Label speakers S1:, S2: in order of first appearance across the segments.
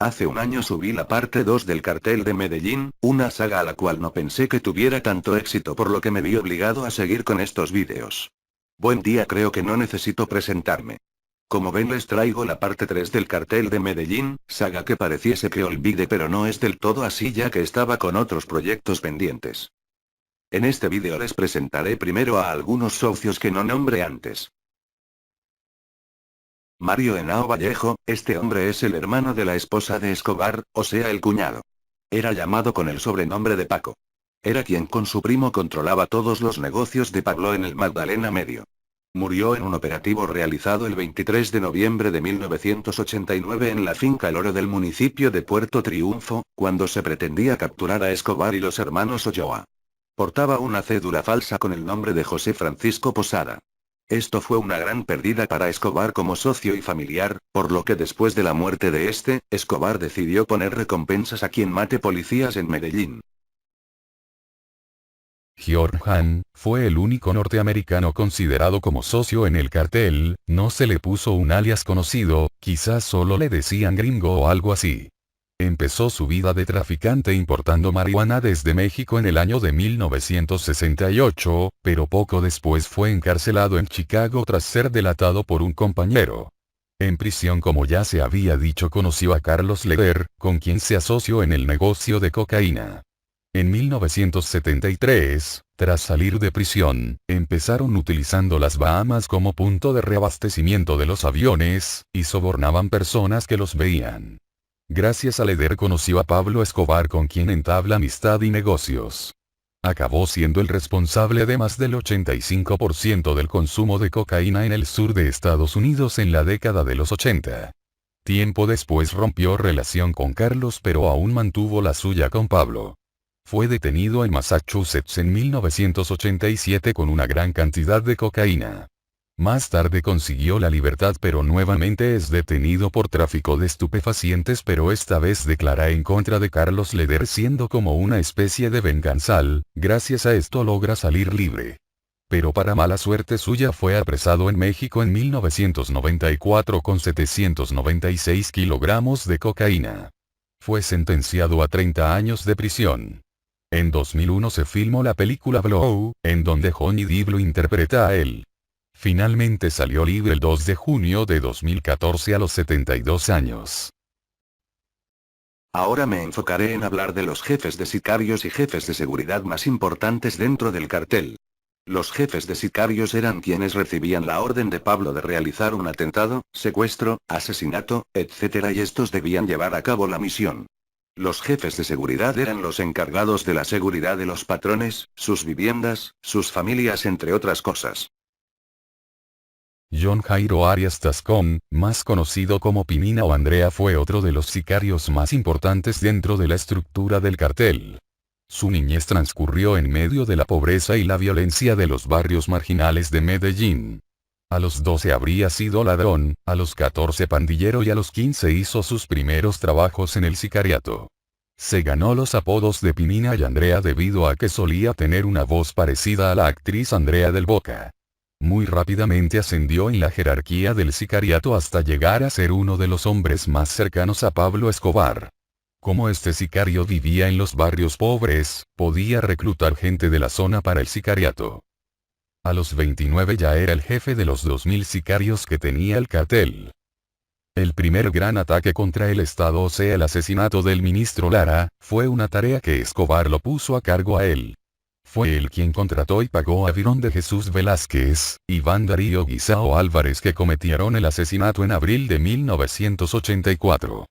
S1: Hace un año subí la parte 2 del Cartel de Medellín, una saga a la cual no pensé que tuviera tanto éxito, por lo que me vi obligado a seguir con estos vídeos. Buen día, creo que no necesito presentarme. Como ven, les traigo la parte 3 del Cartel de Medellín, saga que pareciese que olvide, pero no es del todo así, ya que estaba con otros proyectos pendientes. En este vídeo les presentaré primero a algunos socios que no nombré antes. Mario Henao Vallejo, este hombre es el hermano de la esposa de Escobar, o sea el cuñado. Era llamado con el sobrenombre de Paco. Era quien con su primo controlaba todos los negocios de Pablo en el Magdalena Medio. Murió en un operativo realizado el 23 de noviembre de 1989 en la finca El Oro del municipio de Puerto Triunfo, cuando se pretendía capturar a Escobar y los hermanos Ulloa. Portaba una cédula falsa con el nombre de José Francisco Posada. Esto fue una gran pérdida para Escobar como socio y familiar, por lo que después de la muerte de este, Escobar decidió poner recompensas a quien mate policías en Medellín.
S2: George Hahn fue el único norteamericano considerado como socio en el cartel, no se le puso un alias conocido, quizás solo le decían gringo o algo así. Empezó su vida de traficante importando marihuana desde México en el año de 1968, pero poco después fue encarcelado en Chicago tras ser delatado por un compañero. En prisión, como ya se había dicho, conoció a Carlos Leder, con quien se asoció en el negocio de cocaína. En 1973, tras salir de prisión, empezaron utilizando las Bahamas como punto de reabastecimiento de los aviones, y sobornaban personas que los veían. Gracias a Leder conoció a Pablo Escobar, con quien entabla amistad y negocios. Acabó siendo el responsable de más del 85% del consumo de cocaína en el sur de Estados Unidos en la década de los 80. Tiempo después rompió relación con Carlos, pero aún mantuvo la suya con Pablo. Fue detenido en Massachusetts en 1987 con una gran cantidad de cocaína. Más tarde consiguió la libertad, pero nuevamente es detenido por tráfico de estupefacientes, pero esta vez declara en contra de Carlos Leder, siendo como una especie de venganzal. Gracias a esto logra salir libre. Pero para mala suerte suya fue apresado en México en 1994 con 796 kilogramos de cocaína. Fue sentenciado a 30 años de prisión. En 2001 se filmó la película Blow, en donde Johnny Depp lo interpreta a él. Finalmente salió libre el 2 de junio de 2014 a los 72 años.
S1: Ahora me enfocaré en hablar de los jefes de sicarios y jefes de seguridad más importantes dentro del cartel. Los jefes de sicarios eran quienes recibían la orden de Pablo de realizar un atentado, secuestro, asesinato, etc., y estos debían llevar a cabo la misión. Los jefes de seguridad eran los encargados de la seguridad de los patrones, sus viviendas, sus familias, entre otras cosas.
S2: John Jairo Arias Tascón, más conocido como Pinina o Andrea, fue otro de los sicarios más importantes dentro de la estructura del cartel. Su niñez transcurrió en medio de la pobreza y la violencia de los barrios marginales de Medellín. A los 12 habría sido ladrón, a los 14 pandillero y a los 15 hizo sus primeros trabajos en el sicariato. Se ganó los apodos de Pinina y Andrea debido a que solía tener una voz parecida a la actriz Andrea del Boca. Muy rápidamente ascendió en la jerarquía del sicariato hasta llegar a ser uno de los hombres más cercanos a Pablo Escobar. Como este sicario vivía en los barrios pobres, podía reclutar gente de la zona para el sicariato. A los 29 ya era el jefe de los 2000 sicarios que tenía el cartel. El primer gran ataque contra el Estado, o sea el asesinato del ministro Lara, fue una tarea que Escobar lo puso a cargo a él. Fue él quien contrató y pagó a Virón de Jesús Velázquez, Iván Darío Guisao Álvarez, que cometieron el asesinato en abril de 1984.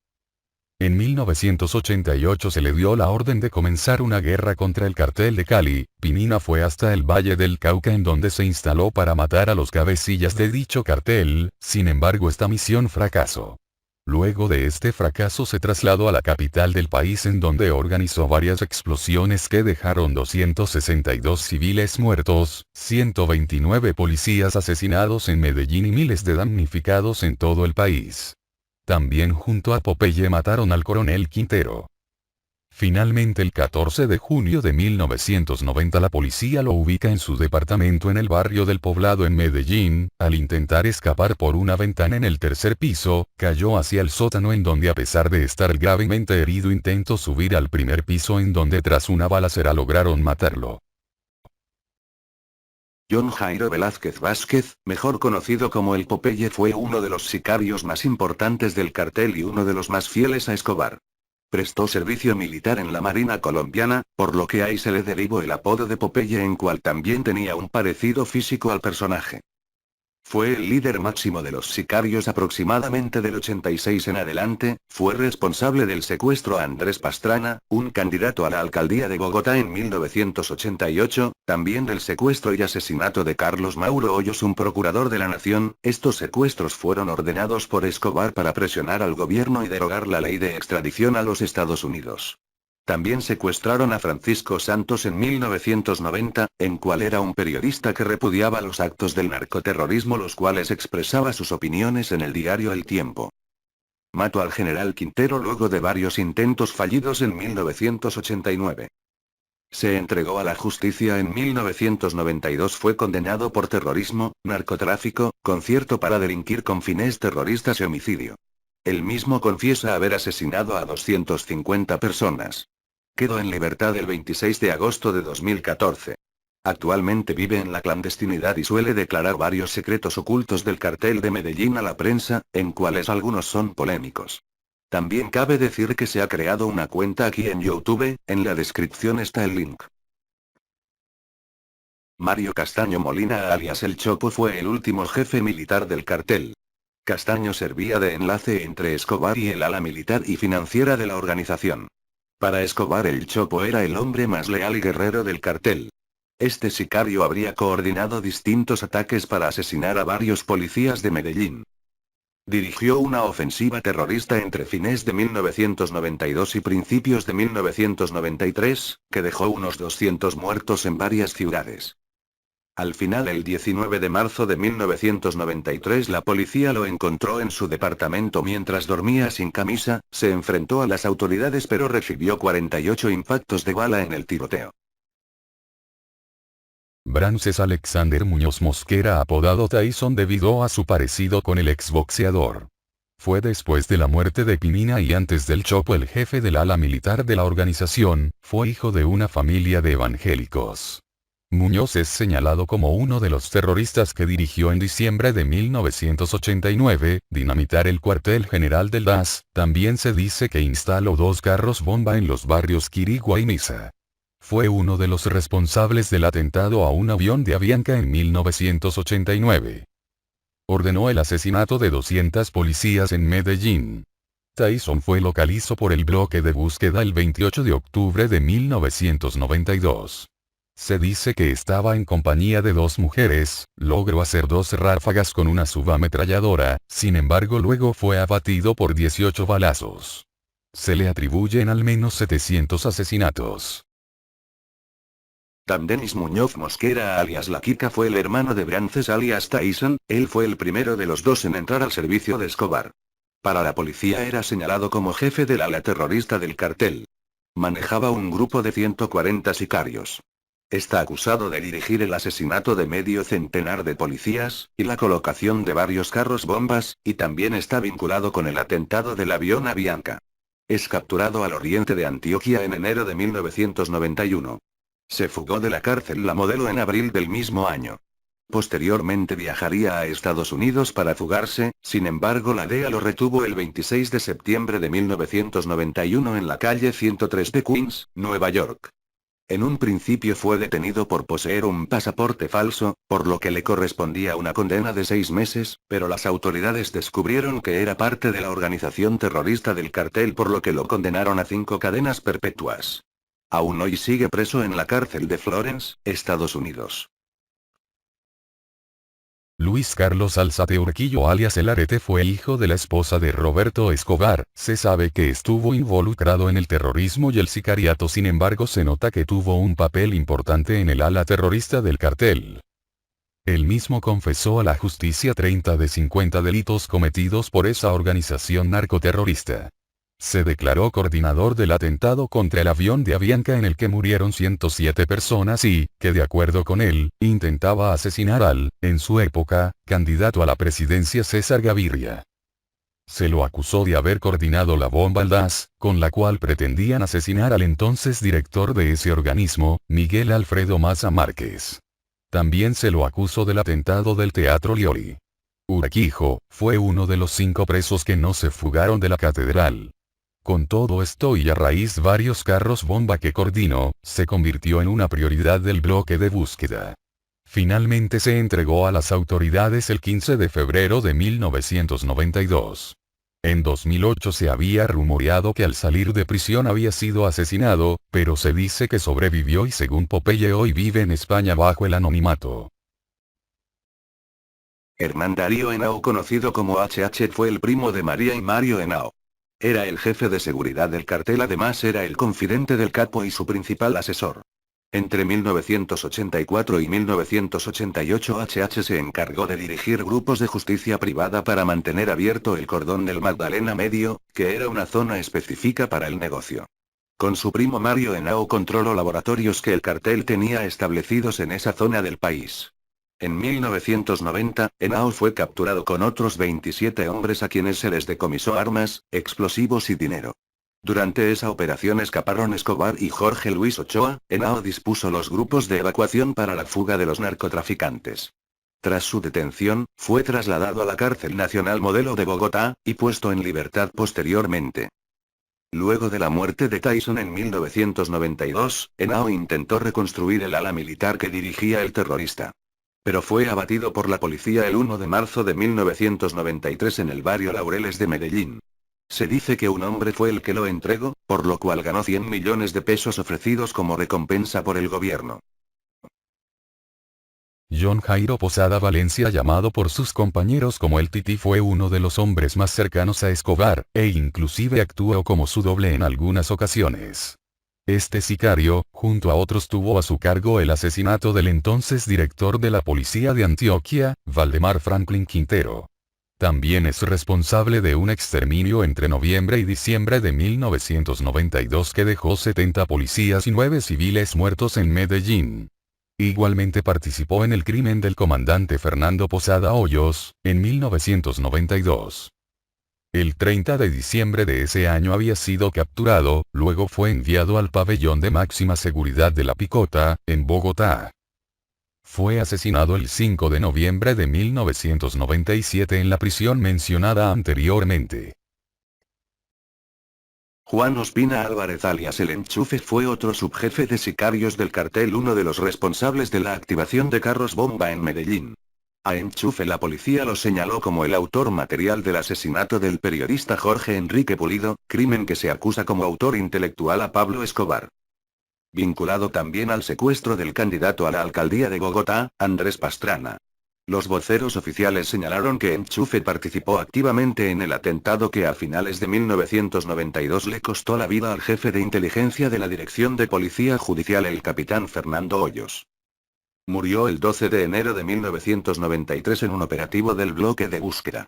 S2: En 1988 se le dio la orden de comenzar una guerra contra el cartel de Cali. Pinina fue hasta el Valle del Cauca, en donde se instaló para matar a los cabecillas de dicho cartel. Sin embargo, esta misión fracasó. Luego de este fracaso se trasladó a la capital del país, en donde organizó varias explosiones que dejaron 262 civiles muertos, 129 policías asesinados en Medellín y miles de damnificados en todo el país. También junto a Popeye mataron al coronel Quintero. Finalmente el 14 de junio de 1990 la policía lo ubica en su departamento en el barrio del Poblado en Medellín. Al intentar escapar por una ventana en el tercer piso, cayó hacia el sótano en donde a pesar de estar gravemente herido intentó subir al primer piso en donde tras una balacera lograron matarlo.
S1: John Jairo Velázquez Vázquez, mejor conocido como el Popeye, fue uno de los sicarios más importantes del cartel y uno de los más fieles a Escobar. Prestó servicio militar en la Marina colombiana, por lo que ahí se le derivó el apodo de Popeye, en cual también tenía un parecido físico al personaje. Fue el líder máximo de los sicarios aproximadamente del 86 en adelante, fue responsable del secuestro a Andrés Pastrana, un candidato a la alcaldía de Bogotá en 1988, también del secuestro y asesinato de Carlos Mauro Hoyos, un procurador de la nación. Estos secuestros fueron ordenados por Escobar para presionar al gobierno y derogar la ley de extradición a los Estados Unidos. También secuestraron a Francisco Santos en 1990, en cual era un periodista que repudiaba los actos del narcoterrorismo, los cuales expresaba sus opiniones en el diario El Tiempo. Mató al general Quintero luego de varios intentos fallidos en 1989. Se entregó a la justicia en 1992, fue condenado por terrorismo, narcotráfico, concierto para delinquir con fines terroristas y homicidio. Él mismo confiesa haber asesinado a 250 personas. Quedó en libertad el 26 de agosto de 2014. Actualmente vive en la clandestinidad y suele declarar varios secretos ocultos del cartel de Medellín a la prensa, en cuales algunos son polémicos. También cabe decir que se ha creado una cuenta aquí en YouTube, en la descripción está el link. Mario Castaño Molina alias El Chopo fue el último jefe militar del cartel. Castaño servía de enlace entre Escobar y el ala militar y financiera de la organización. Para Escobar el Chopo era el hombre más leal y guerrero del cartel. Este sicario habría coordinado distintos ataques para asesinar a varios policías de Medellín. Dirigió una ofensiva terrorista entre fines de 1992 y principios de 1993, que dejó unos 200 muertos en varias ciudades. Al final, el 19 de marzo de 1993, la policía lo encontró en su departamento mientras dormía sin camisa, se enfrentó a las autoridades pero recibió 48 impactos de bala en el tiroteo.
S2: Brances Alexander Muñoz Mosquera, apodado Tyson debido a su parecido con el exboxeador. Fue después de la muerte de Pinina y antes del Chopo el jefe del ala militar de la organización, fue hijo de una familia de evangélicos. Muñoz es señalado como uno de los terroristas que dirigió en diciembre de 1989, dinamitar el cuartel general del DAS. También se dice que instaló 2 carros bomba en los barrios Quirigua y Niza. Fue uno de los responsables del atentado a un avión de Avianca en 1989. Ordenó el asesinato de 200 policías en Medellín. Tyson fue localizado por el bloque de búsqueda el 28 de octubre de 1992. Se dice que estaba en compañía de 2 mujeres, logró hacer 2 ráfagas con una subametralladora, sin embargo luego fue abatido por 18 balazos. Se le atribuyen al menos 700 asesinatos.
S1: Denis Muñoz Mosquera alias La Kika fue el hermano de Brances alias Tyson, él fue el primero de los 2 en entrar al servicio de Escobar. Para la policía era señalado como jefe del ala terrorista del cartel. Manejaba un grupo de 140 sicarios. Está acusado de dirigir el asesinato de medio centenar de policías, y la colocación de varios carros bombas, y también está vinculado con el atentado del avión Avianca. Es capturado al oriente de Antioquia en enero de 1991. Se fugó de la cárcel La Modelo en abril del mismo año. Posteriormente viajaría a Estados Unidos para fugarse, sin embargo la DEA lo retuvo el 26 de septiembre de 1991 en la calle 103 de Queens, Nueva York. En un principio fue detenido por poseer un pasaporte falso, por lo que le correspondía una condena de 6 meses, pero las autoridades descubrieron que era parte de la organización terrorista del cartel, por lo que lo condenaron a 5 cadenas perpetuas. Aún hoy sigue preso en la cárcel de Florence, Estados Unidos.
S2: Luis Carlos Alzate Urquillo alias El Arete fue hijo de la esposa de Roberto Escobar. Se sabe que estuvo involucrado en el terrorismo y el sicariato, sin embargo se nota que tuvo un papel importante en el ala terrorista del cartel. Él mismo confesó a la justicia 30 de 50 delitos cometidos por esa organización narcoterrorista. Se declaró coordinador del atentado contra el avión de Avianca en el que murieron 107 personas y, que de acuerdo con él, intentaba asesinar al, en su época, candidato a la presidencia César Gaviria. Se lo acusó de haber coordinado la bomba Aldaz, con la cual pretendían asesinar al entonces director de ese organismo, Miguel Alfredo Maza Márquez. También se lo acusó del atentado del Teatro Lioli. Urquijo fue uno de los 5 presos que no se fugaron de la catedral. Con todo esto y a raíz varios carros bomba que coordinó, se convirtió en una prioridad del bloque de búsqueda. Finalmente se entregó a las autoridades el 15 de febrero de 1992. En 2008 se había rumoreado que al salir de prisión había sido asesinado, pero se dice que sobrevivió y según Popeye hoy vive en España bajo el anonimato.
S1: Hernán Darío Henao, conocido como HH, fue el primo de María y Mario Henao. Era el jefe de seguridad del cartel, además era el confidente del capo y su principal asesor. Entre 1984 y 1988 HH se encargó de dirigir grupos de justicia privada para mantener abierto el cordón del Magdalena Medio, que era una zona específica para el negocio. Con su primo Mario Henao controló laboratorios que el cartel tenía establecidos en esa zona del país. En 1990, Henao fue capturado con otros 27 hombres a quienes se les decomisó armas, explosivos y dinero. Durante esa operación escaparon Escobar y Jorge Luis Ochoa. Henao dispuso los grupos de evacuación para la fuga de los narcotraficantes. Tras su detención, fue trasladado a la Cárcel Nacional Modelo de Bogotá, y puesto en libertad posteriormente. Luego de la muerte de Tyson en 1992, Henao intentó reconstruir el ala militar que dirigía el terrorista. Pero fue abatido por la policía el 1 de marzo de 1993 en el barrio Laureles de Medellín. Se dice que un hombre fue el que lo entregó, por lo cual ganó 100 millones de pesos ofrecidos como recompensa por el gobierno.
S2: John Jairo Posada Valencia, llamado por sus compañeros como el Tití, fue uno de los hombres más cercanos a Escobar, e inclusive actuó como su doble en algunas ocasiones. Este sicario, junto a otros, tuvo a su cargo el asesinato del entonces director de la policía de Antioquia, Valdemar Franklin Quintero. También es responsable de un exterminio entre noviembre y diciembre de 1992 que dejó 70 policías y 9 civiles muertos en Medellín. Igualmente participó en el crimen del comandante Fernando Posada Hoyos, en 1992. El 30 de diciembre de ese año había sido capturado, luego fue enviado al pabellón de máxima seguridad de La Picota, en Bogotá. Fue asesinado el 5 de noviembre de 1997 en la prisión mencionada anteriormente.
S1: Juan Ospina Álvarez alias El Enchufe fue otro subjefe de sicarios del cartel, uno de los responsables de la activación de carros bomba en Medellín. A Enchufe la policía lo señaló como el autor material del asesinato del periodista Jorge Enrique Pulido, crimen que se acusa como autor intelectual a Pablo Escobar. Vinculado también al secuestro del candidato a la alcaldía de Bogotá, Andrés Pastrana. Los voceros oficiales señalaron que Enchufe participó activamente en el atentado que a finales de 1992 le costó la vida al jefe de inteligencia de la Dirección de Policía Judicial, el capitán Fernando Hoyos. Murió el 12 de enero de 1993 en un operativo del bloque de búsqueda.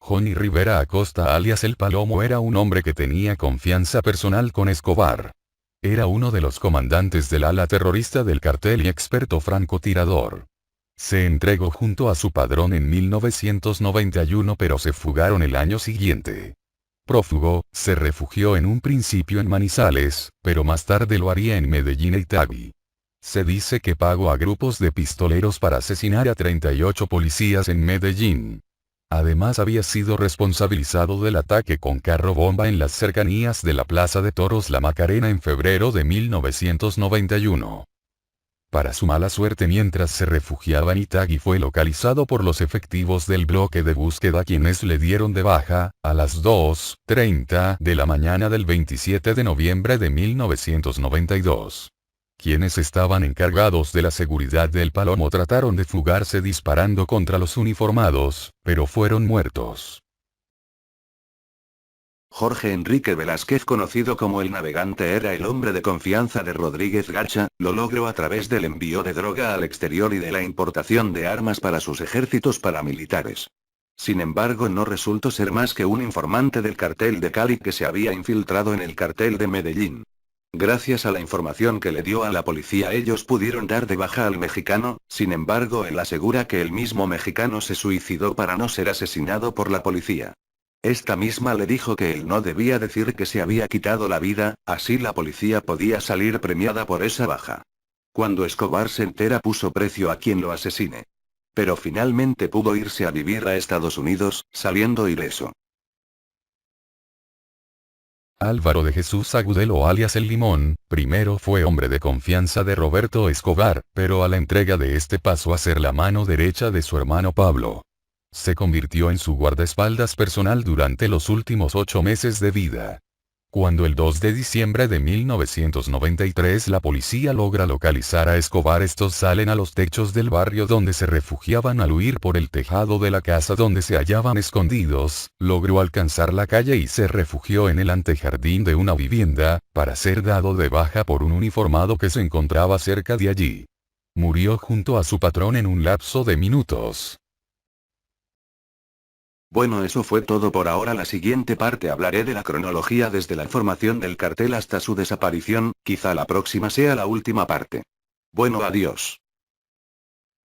S2: Johnny Rivera Acosta alias El Palomo era un hombre que tenía confianza personal con Escobar. Era uno de los comandantes del ala terrorista del cartel y experto francotirador. Se entregó junto a su padrón en 1991, pero se fugaron el año siguiente. Prófugo, se refugió en un principio en Manizales, pero más tarde lo haría en Medellín e Itagüí. Se dice que pagó a grupos de pistoleros para asesinar a 38 policías en Medellín. Además había sido responsabilizado del ataque con carro bomba en las cercanías de la Plaza de Toros La Macarena en febrero de 1991. Para su mala suerte, mientras se refugiaba en Itagüí, fue localizado por los efectivos del bloque de búsqueda, quienes le dieron de baja, a las 2:30 de la mañana del 27 de noviembre de 1992. Quienes estaban encargados de la seguridad del Palomo trataron de fugarse disparando contra los uniformados, pero fueron muertos.
S1: Jorge Enrique Velázquez, conocido como El Navegante, era el hombre de confianza de Rodríguez Gacha. Lo logró a través del envío de droga al exterior y de la importación de armas para sus ejércitos paramilitares. Sin embargo, no resultó ser más que un informante del cartel de Cali que se había infiltrado en el cartel de Medellín. Gracias a la información que le dio a la policía, ellos pudieron dar de baja al mexicano. Sin embargo, él asegura que el mismo mexicano se suicidó para no ser asesinado por la policía. Esta misma le dijo que él no debía decir que se había quitado la vida, así la policía podía salir premiada por esa baja. Cuando Escobar se entera, puso precio a quien lo asesine. Pero finalmente pudo irse a vivir a Estados Unidos, saliendo ileso.
S2: Álvaro de Jesús Agudelo alias El Limón, primero fue hombre de confianza de Roberto Escobar, pero a la entrega de este pasó a ser la mano derecha de su hermano Pablo. Se convirtió en su guardaespaldas personal durante los últimos 8 meses de vida. Cuando el 2 de diciembre de 1993 la policía logra localizar a Escobar, estos salen a los techos del barrio donde se refugiaban al huir por el tejado de la casa donde se hallaban escondidos, logró alcanzar la calle y se refugió en el antejardín de una vivienda, para ser dado de baja por un uniformado que se encontraba cerca de allí. Murió junto a su patrón en un lapso de minutos.
S1: Bueno, eso fue todo por ahora. La siguiente parte hablaré de la cronología desde la formación del cartel hasta su desaparición, quizá la próxima sea la última parte. Bueno, adiós.